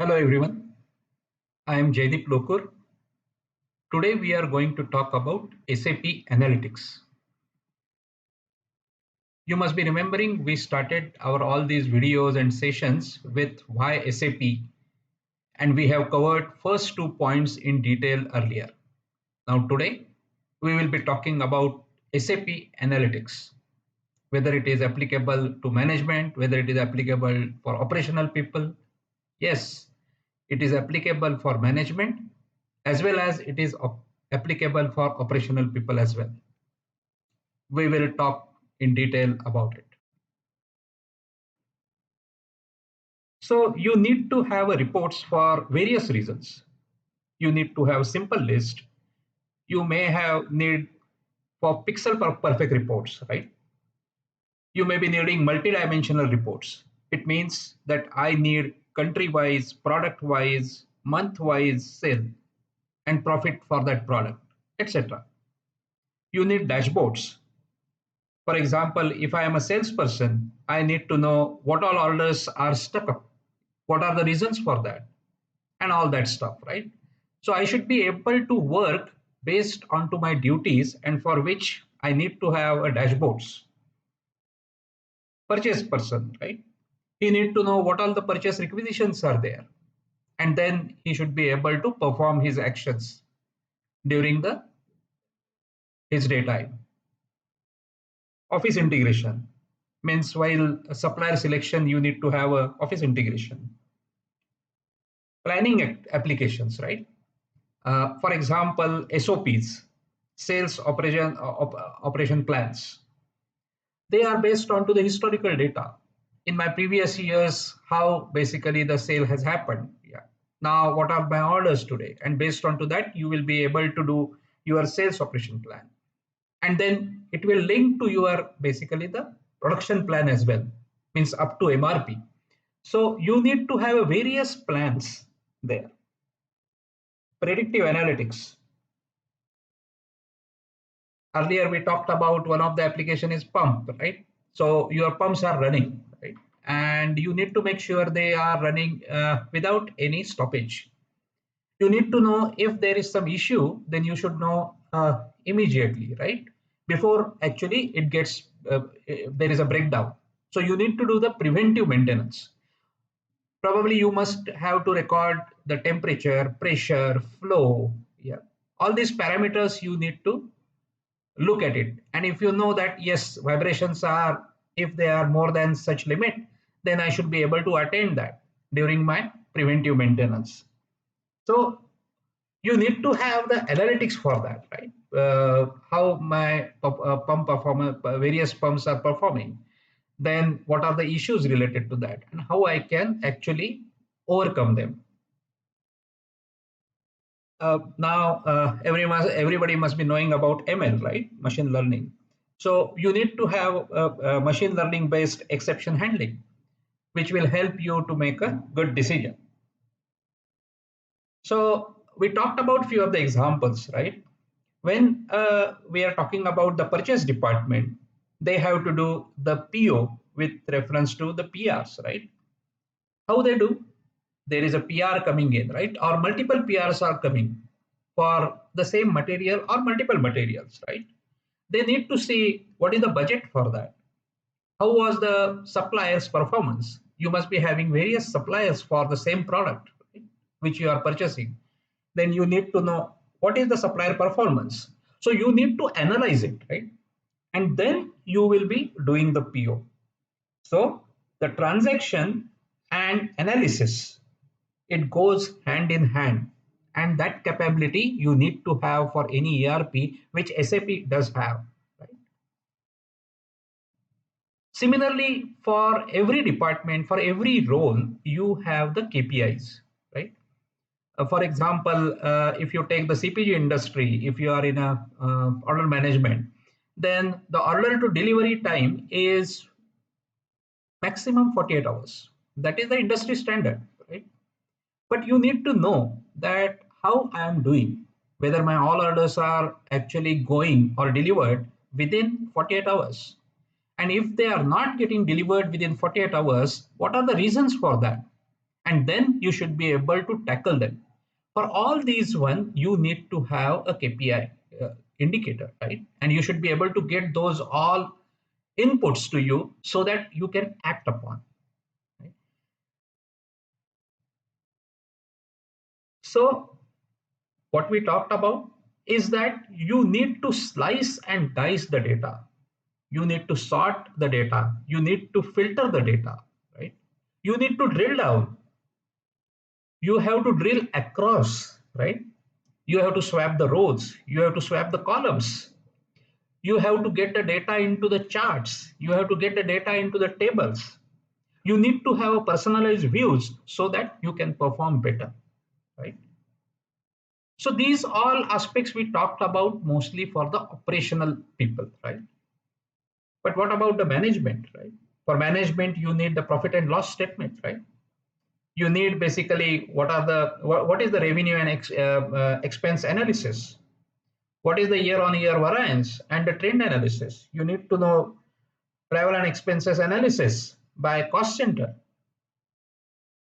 Hello everyone, I am Jaideep Lokur. Today we are going to talk about SAP Analytics. You must be remembering we started our all these videos and sessions with why SAP, and we have covered first 2 points in detail earlier. Now today we will be talking about SAP Analytics, whether it is applicable to management, whether it is applicable for operational people. Yes, it is applicable for management as well as it is applicable for operational people as well. We will talk in detail about it. So you need to have a reports for various reasons. You need to have simple list. You may have need for pixel perfect reports, right? You may be needing multi-dimensional reports. It means that I need country-wise, product-wise, month-wise sale and profit for that product, etc. You need dashboards. For example, if I am a salesperson, I need to know what all orders are stuck up, what are the reasons for that, and all that stuff, right? So I should be able to work based onto my duties and for which I need to have a dashboards. Purchase person, right? He need to know what all the purchase requisitions are there, and then he should be able to perform his actions during the his daytime. Office integration means while supplier selection, you need to have a office integration. Planning applications, right? For example, SOPs, sales operation plans. They are based on to the historical data. In my previous years, how basically the sale has happened. Yeah. Now, what are my orders today? And based on to that, you will be able to do your sales operation plan. And then it will link to your basically the production plan as well, means up to MRP. So you need to have various plans there. Predictive analytics. Earlier we talked about one of the application is pump, right? So your pumps are running, right? And you need to make sure they are running without any stoppage. You need to know if there is some issue, then you should know immediately, right? Before actually it gets, there is a breakdown. So you need to do the preventive maintenance. Probably you must have to record the temperature, pressure, flow. Yeah. All these parameters you need to look at it. And if you know that, yes, vibrations are, if they are more than such limit, then I should be able to attain that during my preventive maintenance. So you need to have the analytics for that, right? How my pump performance, various pumps are performing. Then what are the issues related to that and how I can actually overcome them. Now everybody must be knowing about ML, right? Machine learning. So you need to have machine learning based exception handling, which will help you to make a good decision. So we talked about few of the examples, right? When we are talking about the purchase department, they have to do the PO with reference to the PRs, right? How they do? There is a PR coming in, right? Or multiple PRs are coming for the same material or multiple materials, right? They need to see what is the budget for that. How was the supplier's performance? You must be having various suppliers for the same product, right, which you are purchasing. Then you need to know what is the supplier performance. So you need to analyze it, right? And then you will be doing the PO. So the transaction and analysis, it goes hand in hand. And that capability you need to have for any ERP, which SAP does have. Right? Similarly, for every department, for every role, you have the KPIs, right? For example, if you take the CPG industry, if you are in a order management, then the order to delivery time is maximum 48 hours. That is the industry standard, right? But you need to know that how I am doing, whether my all orders are actually going or delivered within 48 hours. And if they are not getting delivered within 48 hours, what are the reasons for that? and then you should be able to tackle them. For all these one, you need to have a KPI indicator, right? And you should be able to get those all inputs to you so that you can act upon. Right? So what we talked about is that you need to slice and dice the data. You need to sort the data. You need to filter the data, right? You need to drill down. You have to drill across, right? You have to swap the rows. You have to swap the columns. You have to get the data into the charts. You have to get the data into the tables. You need to have a personalized views so that you can perform better, right? So these all aspects we talked about mostly for the operational people, right? But what about the management, right? For management, you need the profit and loss statement, right? You need basically what is the revenue and expense analysis? What is the year-on-year variance and the trend analysis? You need to know travel and expenses analysis by cost center.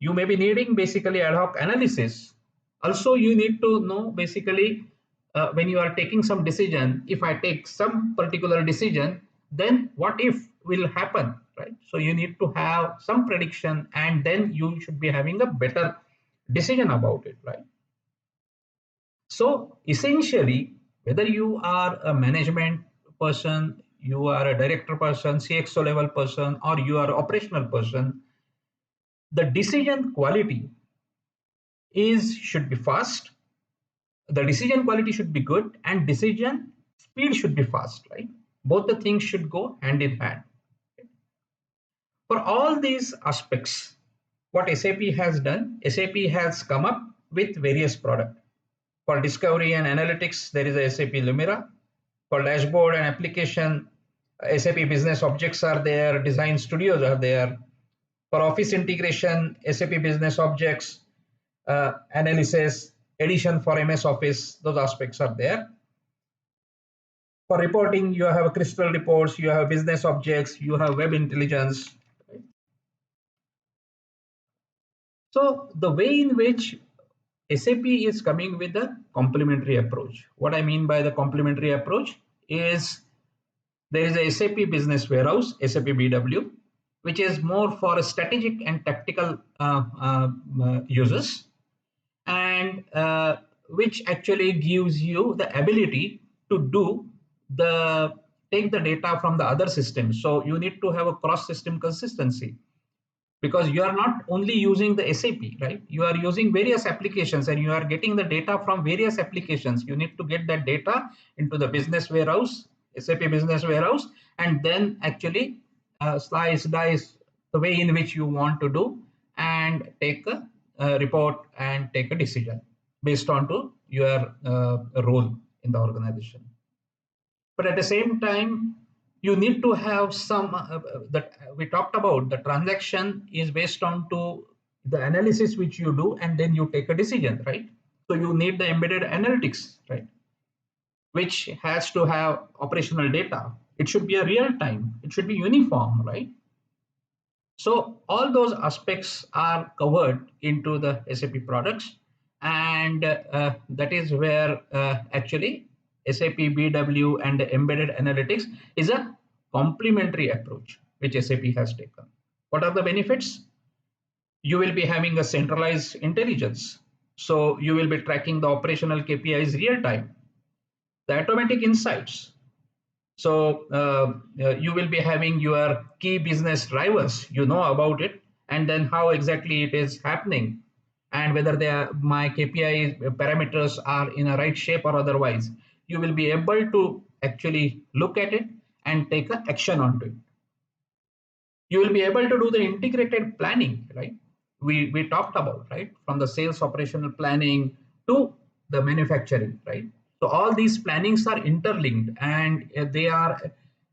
You may be needing basically ad hoc analysis. Also, you need to know basically when you are taking some decision, if I take some particular decision, then what if will happen, right? So you need to have some prediction and then you should be having a better decision about it, right? So essentially, whether you are a management person, you are a director person, CXO level person, or you are operational person, the decision quality is should be fast. The decision quality should be good, and decision speed should be fast, right? Both the things should go hand in hand. For all these aspects, what SAP has done, SAP has come up with various products. For discovery and analytics, there is a SAP Lumira. For dashboard and application, SAP Business Objects are there, Design Studios are there. For office integration, SAP Business Objects, analysis, edition for MS Office, those aspects are there. For reporting, you have crystal reports, you have business objects, you have web intelligence. So the way in which SAP is coming with a complementary approach. What I mean by the complementary approach is there is a SAP Business Warehouse, SAP BW, which is more for strategic and tactical users, and which actually gives you the ability to do the take the data from the other systems. So you need to have a cross-system consistency because you are not only using the SAP, right? You are using various applications and you are getting the data from various applications. You need to get that data into the business warehouse, SAP Business Warehouse, and then actually slice, dice the way in which you want to do and take a report and take a decision based on to your role in the organization. But at the same time, you need to have some that we talked about. The transaction is based on to the analysis which you do, and then you take a decision, right? So you need the embedded analytics, right? Which has to have operational data. It should be a real time. It should be uniform, right? So all those aspects are covered into the SAP products, and that is where actually SAP BW and embedded analytics is a complementary approach which SAP has taken. What are the benefits? You will be having a centralized intelligence. So you will be tracking the operational KPIs real time, the automatic insights. So you will be having your key business drivers, you know about it, and then how exactly it is happening, and whether my KPI parameters are in a right shape or otherwise. You will be able to actually look at it and take an action onto it. You will be able to do the integrated planning, right? We talked about, right? From the sales operational planning to the manufacturing, right? So all these plannings are interlinked, and they are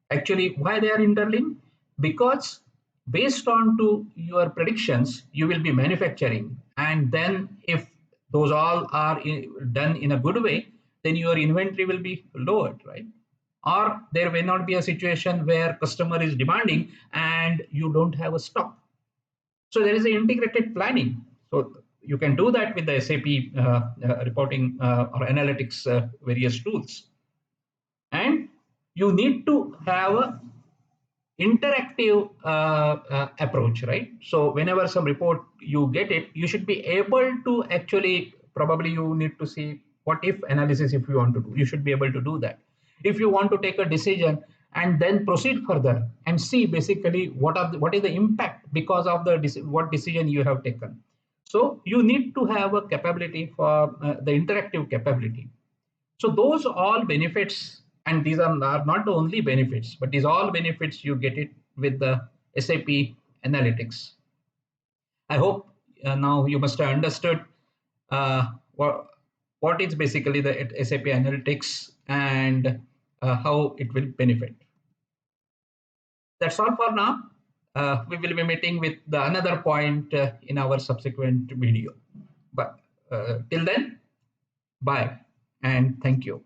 actually why they are interlinked, because based on to your predictions, you will be manufacturing, and then if those all are done in a good way, then your inventory will be lowered, right? Or there may not be a situation where customer is demanding and you don't have a stock. So there is an integrated planning. So you can do that with the SAP reporting or analytics various tools. And you need to have a interactive approach, right? So whenever some report you get it, you should be able to actually, probably you need to see what if analysis. If you want to do, you should be able to do that. If you want to take a decision and then proceed further and see basically what is the impact because of the what decision you have taken. So you need to have a capability for the interactive capability. So those all benefits, and these are not the only benefits, but these all benefits you get it with the SAP Analytics. I hope now you must have understood uh, what what is basically the SAP Analytics and how it will benefit. That's all for now. We will be meeting with the another point in our subsequent video. But till then, bye and thank you.